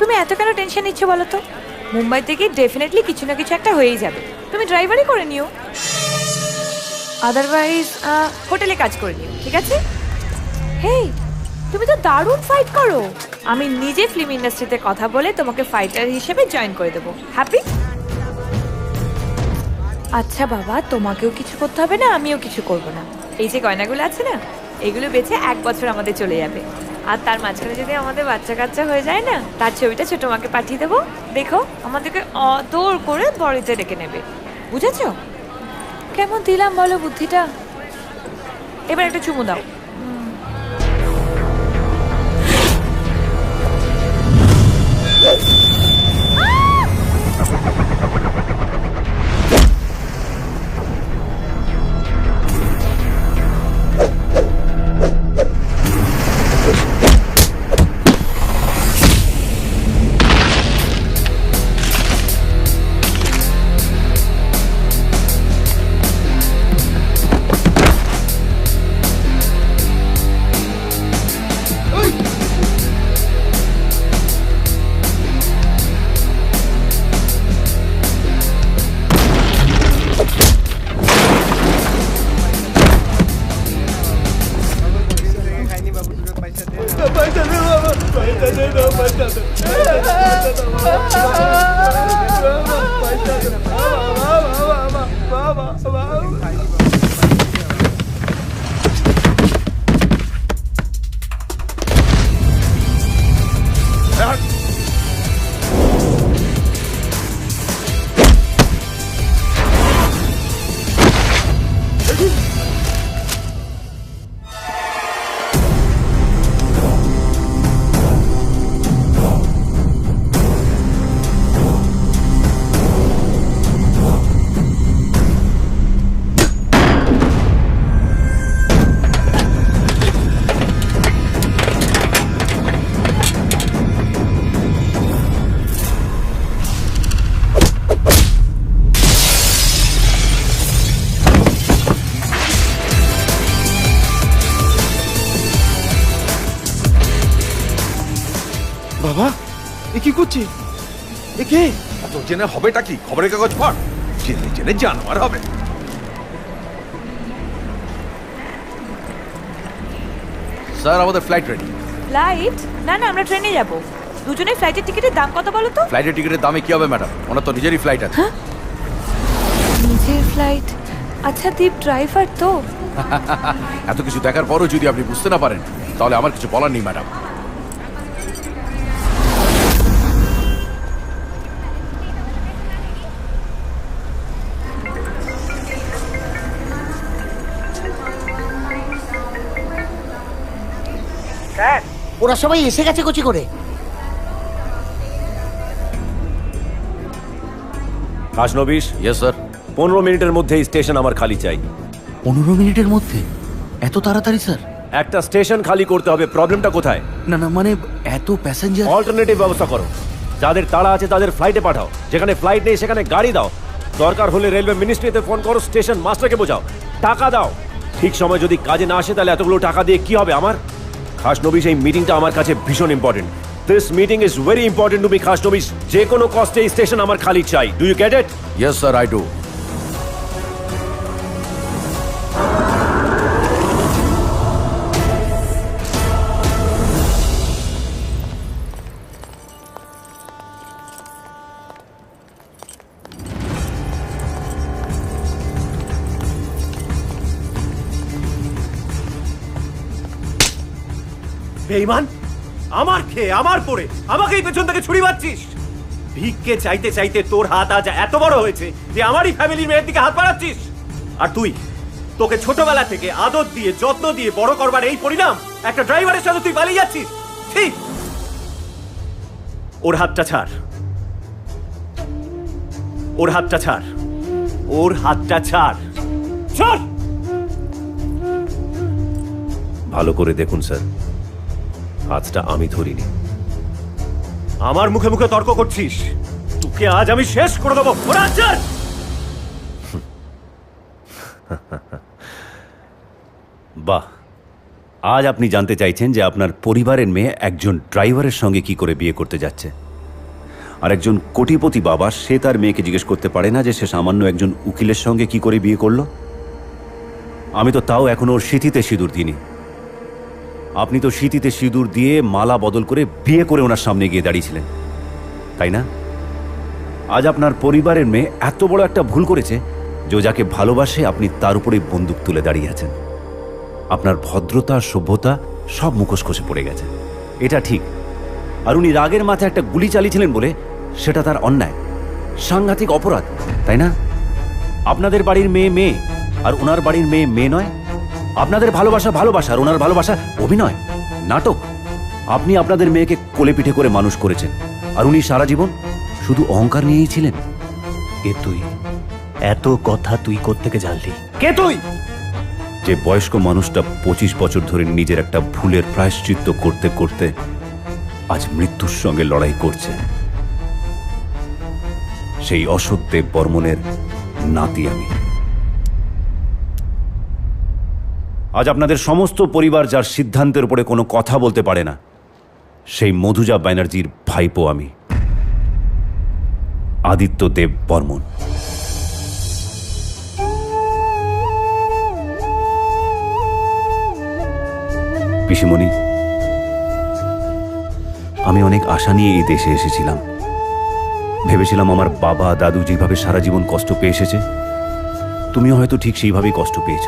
তুমি এত কেন টেনশন নিচ্ছ বলো তো? মুম্বাই থেকে ডেফিনেটলি কিছু না কিছু একটা হয়েই যাবে। তুমি ড্রাইভারই করে নিও, আদারওয়াইজ হোটেলে কাজ করে নিও, ঠিক আছে? হেই, তুমি তো দারুণ ফাইট করো। আমি নিজে ফিল্ম ইন্ডাস্ট্রিতে কথা বলে তোমাকে ফাইটার হিসেবে জয়েন করে দেবো। হ্যাপি? আচ্ছা বাবা, তোমাকেও কিছু করতে হবে না, আমিও কিছু করব না। এই যে গয়নাগুলো আছে না, এগুলো বেচে 1 বছর আমাদের চলে যাবে। আর তার মাঝখানে যদি আমাদের বাচ্চা কাচ্চা হয়ে যায় না, তার ছবিটা ছোট মাকে পাঠিয়ে দেবো। দেখো, আমাদেরকে অদর করে বড়িতে ডেকে নেবে। বুঝেছ? কেমন দিলাম বলো বুদ্ধিটা? এবার একটা চুমু দাও। বাবা, এ কি করছি? এ কে? এত জেনে হবেটা কি? খবরের কাগজ পড়, জেনে জেনে জানোয়ার হবে। স্যার, আমাদের ফ্লাইট রেডি। ফ্লাইট? না না, আমরা ট্রেনে যাব। দুজনে ফ্লাইটের টিকিটের দাম কত বলো তো? ফ্লাইটের টিকিটের দামে কি হবে ম্যাডাম? ওনার তো নিজেরই ফ্লাইট আছে। নিজের ফ্লাইট? আচ্ছা, দীপ ড্রাইভার তো। এত কিছু দেখার পরও যদি আপনি বুঝতে না পারেন, তাহলে আমার কিছু বলার নেই ম্যাডাম। স্যার, ওরা সবাই এসে গেছে কোচি করে। Khasnabis, yes sir. 15 মিনিটের মধ্যে স্টেশন আমার খালি চাই। 15 মিনিটের মধ্যে? এত তাড়াতাড়ি স্যার? একটা স্টেশন খালি করতে হবে। প্রবলেমটা কোথায়? না না, মানে এত প্যাসেঞ্জার। অল্টারনেটিভ ব্যবস্থা করো। যাদের তাড়া আছে তাদের ফ্লাইটে পাঠাও, যেখানে ফ্লাইট নেই সেখানে গাড়ি দাও। দরকার হলে রেলওয়ে মিনিস্ট্রিতে ফোন করো, স্টেশন মাস্টারকে বোঝাও, টাকা দাও। ঠিক সময় যদি কাজে না আসে তাহলে এতগুলো টাকা দিয়ে কি হবে আমার? খাসনবিশ, এই মিটিংটা আমার কাছে ভীষণ important. This meeting is very important to me Khasnabish. যে কোনো কস্টে এই স্টেশন আমার খালি চাই। Do you get it? Yes sir, I do. বেঈমান, আমার খেয়ে আমার পরে আমাকেই পেছন থেকে ছুরি মারছিস। ভিক্ষে চাইতে চাইতে তোর হাত আজ এত বড় হয়েছে যে আমারই ফ্যামিলির মেয়ের দিকে হাত বাড়াচ্ছিস। আর তুই, তোকে ছোটবেলা থেকে আদর দিয়ে যত্ন দিয়ে বড় করবার এই পরিণাম একটা ড্রাইভারের সাথে তুই পালিয়ে যাচ্ছিস। ঠিক, ওর হাতটা ছাড়, ওর হাতটা ছাড়, ওর হাতটা ছাড়, ছাড়। ভালো করে দেখুন স্যার, হাতটা আমি ধরিনি। আমার মুখে মুখে তর্ক করছিস, তোকে আজ আমি শেষ করে দেবো। বাহ, আজ আপনি জানতে চাইছেন যে আপনার পরিবারের মেয়ে একজন ড্রাইভারের সঙ্গে কি করে বিয়ে করতে যাচ্ছে। আর একজন কোটিপতি বাবা সে তার মেয়েকে জিজ্ঞেস করতে পারে না যে সে সামান্য একজন উকিলের সঙ্গে কি করে বিয়ে করলো? আমি তো তাও এখনো ওর সিঁথিতে সিঁদুর দিইনি। আপনি তো সিঁথিতে সিঁদুর দিয়ে মালা বদল করে বিয়ে করে ওনার সামনে গিয়ে দাঁড়িয়েছিলেন, তাই না? আজ আপনার পরিবারের মেয়ে এত বড় একটা ভুল করেছে যে ও যাকে ভালোবাসে আপনি তার উপরেই বন্দুক তুলে দাঁড়িয়ে আছেন। আপনার ভদ্রতা সভ্যতা সব মুখোশ খসে পড়ে গেছে, এটা ঠিক। আর উনি রাগের মাথায় একটা গুলি চালিয়েছিলেন বলে সেটা তার অন্যায়, সাংঘাতিক অপরাধ, তাই না? আপনাদের বাড়ির মেয়ে মেয়ে আর ওনার বাড়ির মেয়ে মেয়ে নয়। আপনাদের ভালোবাসা ভালোবাসা আর ওনার ভালোবাসা অভিনয়, নাটক। আপনি আপনাদের মেয়েকে কোলে পিঠে করে মানুষ করেছেন আর উনি সারা জীবন শুধু অহংকার নিয়েই ছিলেন। কে তুই? এত কথা তুই কোত্থেকে জানলি? কে তুই? যে বয়স্ক মানুষটা 25 বছর ধরে নিজের একটা ভুলের প্রায়শ্চিত্ত করতে করতে আজ মৃত্যুর সঙ্গে লড়াই করছে, সেই অশোক দেব বর্মনের নাতি আমি। আজ আপনাদের সমস্ত পরিবার যার সিদ্ধান্তের উপরে কোনো কথা বলতে পারে না, সেই মধুজা ব্যানার্জির ভাইপো আমি, আদিত্য দেব বর্মন। পিসিমণি, আমি অনেক আশা নিয়ে এই দেশে এসেছিলাম। ভেবেছিলাম আমার বাবা দাদু যেভাবে সারা জীবন কষ্ট পেয়ে এসেছে তুমিও হয়তো ঠিক সেইভাবেই কষ্ট পেয়েছ,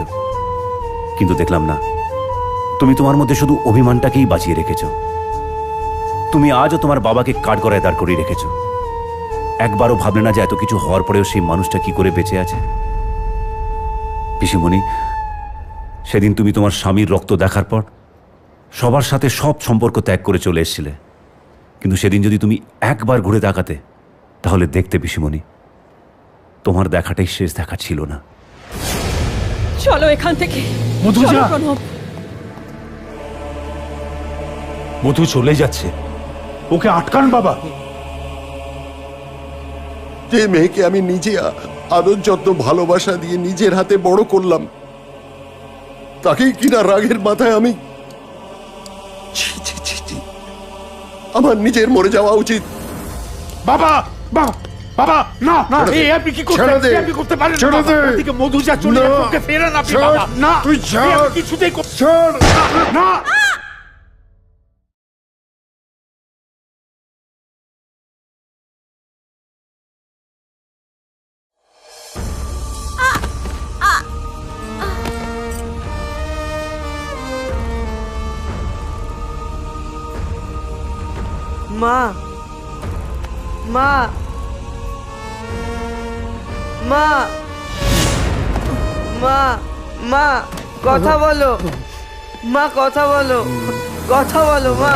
কিন্তু দেখলাম না, তুমি তোমার মধ্যে শুধু অভিমানটাকেই বাঁচিয়ে রেখেছ। তুমি আজও তোমার বাবাকে কাঠগড়ায় দাঁড় করিয়ে রেখেছ। একবারও ভাবলে না যে এত কিছু হওয়ার পরেও সেই মানুষটা কি করে বেঁচে আছে। পিসিমণি, সেদিন তুমি তোমার স্বামীর রক্ত দেখার পর সবার সাথে সব সম্পর্ক ত্যাগ করে চলে এসেছিলে, কিন্তু সেদিন যদি তুমি একবার ঘুরে তাকাতে তাহলে দেখতে পিসিমণি, তোমার দেখাটাই শেষ দেখা ছিল না। চলো এখান থেকে। মধুজা! চলো, প্রণব। মধু চলে যাচ্ছে, ওকে আটকান বাবা। যে মেয়েকে আমি নিজে আদর যত্ন ভালোবাসা দিয়ে নিজের হাতে বড় করলাম, তাকেই কিনা রাগের মাথায় আমি ছি ছি ছি ছি। আমার নিজের মরে যাওয়া উচিত। বাবা বাবা বাবা, না না, ছেড়ে দে। এই আপনি কি করতে, ছেড়ে দে। আপনি করতে পারেন না ছেড়ে বাবা। দে। ওদিকে মধুজা চলে না। যাচ্ছে, ওকে ফেরান আপনি ছাড়। বাবা। না, তুই ছাড়। এই আপনি কিছুতেই করতে ছাড়। না। মা, মা, মা, মা, মা, কথা বলো মা, কথা বলো, কথা বলো মা।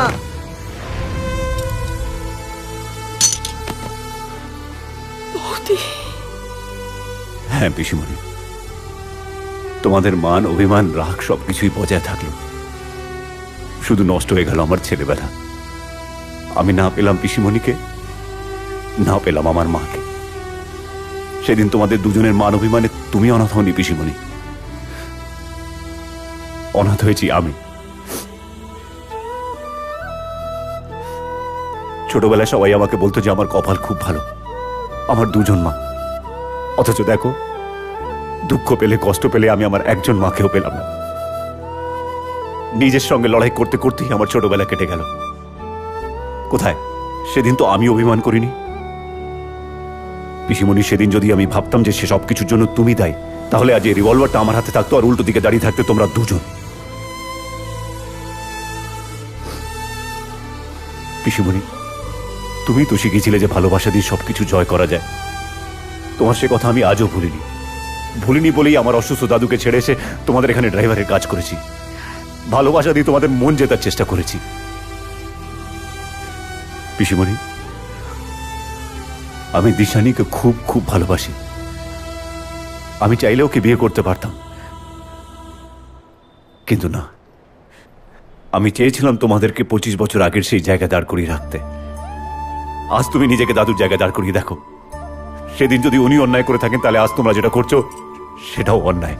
হ্যাঁ পিসিমণি, তোমাদের মান অভিমান রাগ সবকিছুই বজায় থাকলো, শুধু নষ্ট হয়ে গেল আমার ছেলেবেলা। আমি না পেলাম পিসিমণিকে, না পেলাম আমার মাকে। সেদিন তোমাদের দুজনের মান অভিমানে তুমি অনাথ হওনি পিসিমণি, অনাথ হয়েছি আমি। ছোটবেলায় সবাই আমাকে বলতো যে আমার কপাল খুব ভালো, আমার দুজন মা। অথচ দেখো, দুঃখ পেলে কষ্ট পেলে আমি আমার একজন মাকেও পেলাম না। নিজের সঙ্গে লড়াই করতে করতেই আমার ছোটবেলা কেটে গেল। কোথায়? সেদিন তো আমি অভিমান করিনি পিসিমণি। সেদিন যদি আমি ভাবতাম যে সে সবকিছুর জন্য তুমি দায়ী, তাহলে আজ এই রিভলভারটা আমার হাতে থাকতো আর উল্টো দিকে দাঁড়িয়ে থাকতে তোমরা দুজন। পিসিমণি, তুমি তো শিখিয়েছিলে যে ভালোবাসা দিয়ে সবকিছু জয় করা যায়। তোমার সে কথা আমি আজও ভুলিনি বলেই আমার অসুস্থ দাদুকে ছেড়ে এসে তোমাদের এখানে ড্রাইভারের কাজ করেছি। ভালোবাসা দিয়ে তোমাদের মন জেতার চেষ্টা করেছি। পিসিমণি, আমি দিশানিকে খুব খুব ভালোবাসি। আমি চাইলে ওকে বিয়ে করতে পারতাম, কিন্তু না। আমি চেয়েছিলাম তোমাদেরকে 25 বছর আগের সেই জায়গায় দাঁড় করিয়ে রাখতে। আজ তুমি নিজেকে দাদুর জায়গায় দাঁড় করিয়ে দেখো। সেদিন যদি উনি অন্যায় করে থাকেন, তাহলে আজ তোমরা যেটা করছো সেটাও অন্যায়।